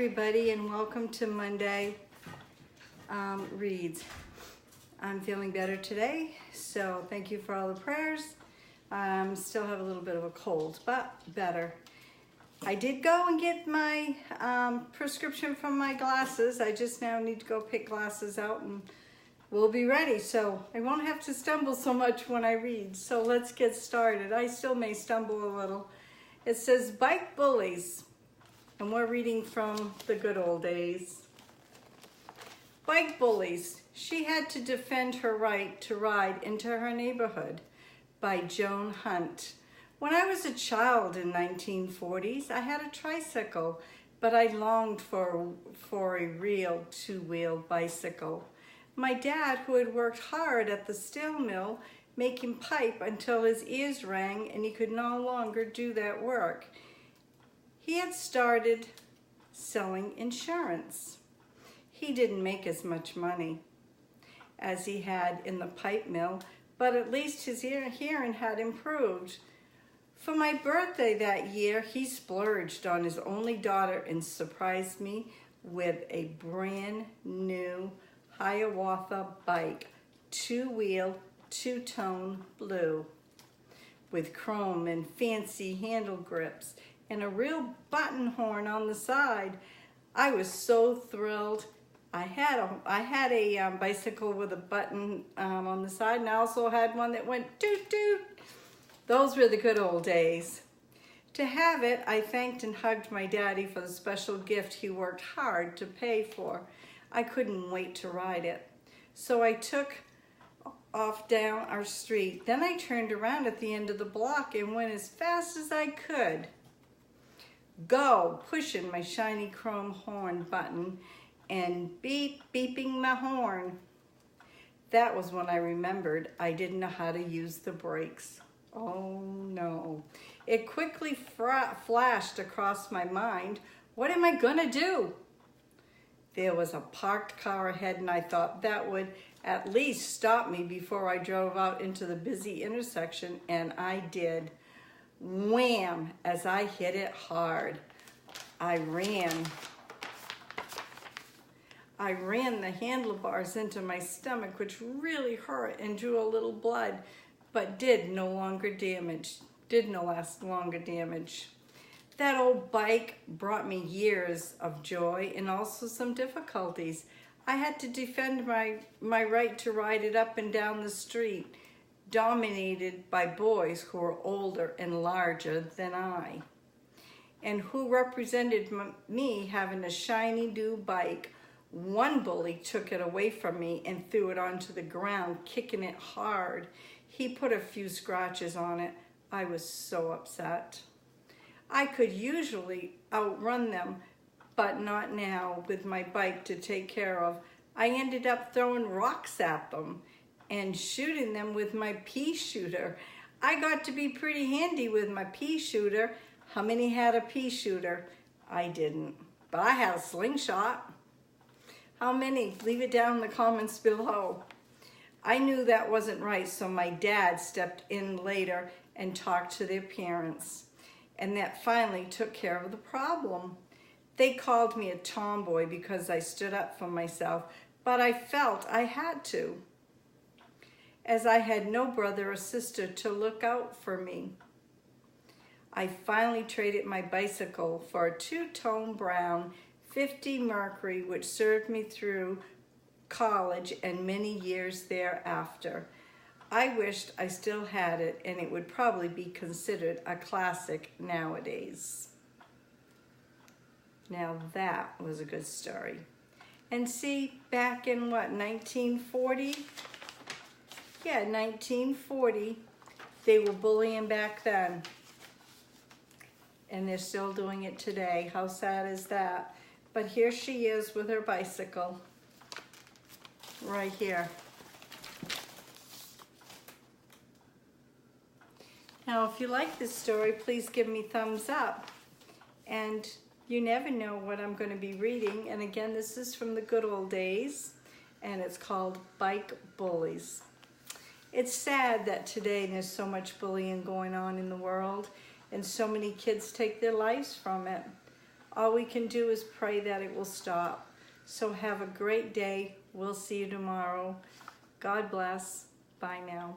everybody, and welcome to Monday Reads. I'm feeling better today, so thank you for all the prayers. Still have a little bit of a cold, but better. I did go and get my prescription from my glasses. I just now need to go pick glasses out and we'll be ready, so I won't have to stumble so much when I read. So let's get started. I still may stumble a little. It says Bike Bullies, and we're reading from the good old days. Bike Bullies. She had to defend her right to ride into her neighborhood, by Joan Hunt. When I was a child in 1940s, I had a tricycle, but I longed for a real two-wheel bicycle. My dad, who had worked hard at the steel mill, making pipe until his ears rang and he could no longer do that work, he had started selling insurance. He didn't make as much money as he had in the pipe mill, but at least his hearing had improved. For my birthday that year, he splurged on his only daughter and surprised me with a brand new Hiawatha bike, two-wheel, two-tone blue, with chrome and fancy handle grips and a real button horn on the side. I was so thrilled. I had a bicycle with a button on the side, and I also had one that went toot toot. Those were the good old days. To have it, I thanked and hugged my daddy for the special gift he worked hard to pay for. I couldn't wait to ride it. So I took off down our street. Then I turned around at the end of the block and went as fast as I could. Go, pushing my shiny chrome horn button and beeping my horn. That was when I remembered I didn't know how to use the brakes. Oh no. It quickly flashed across my mind, what am I gonna do? There was a parked car ahead and I thought that would at least stop me before I drove out into the busy intersection, and I did. Wham! As I hit it hard. I ran the handlebars into my stomach, which really hurt and drew a little blood, but did no last longer damage. That old bike brought me years of joy and also some difficulties. I had to defend my right to ride it up and down the street, dominated by boys who were older and larger than I, and who represented me having a shiny new bike. One bully took it away from me and threw it onto the ground, kicking it hard. He put a few scratches on it. I was so upset. I could usually outrun them, but not now with my bike to take care of. I ended up throwing rocks at them and shooting them with my pea shooter. I got to be pretty handy with my pea shooter. How many had a pea shooter? I didn't, but I had a slingshot. How many? Leave it down in the comments below. I knew that wasn't right, so my dad stepped in later and talked to their parents, and that finally took care of the problem. They called me a tomboy because I stood up for myself, but I felt I had to, as I had no brother or sister to look out for me. I finally traded my bicycle for a two-tone brown 50 Mercury, which served me through college and many years thereafter. I wished I still had it, and it would probably be considered a classic nowadays. Now that was a good story. And see, back in what, 1940? Yeah, 1940, they were bullying back then. And they're still doing it today. How sad is that? But here she is with her bicycle, right here. Now, if you like this story, please give me thumbs up. And you never know what I'm going to be reading. And again, this is from the good old days, and it's called Bike Bullies. It's sad that today there's so much bullying going on in the world, and so many kids take their lives from it. All we can do is pray that it will stop. So have a great day. We'll see you tomorrow. God bless. Bye now.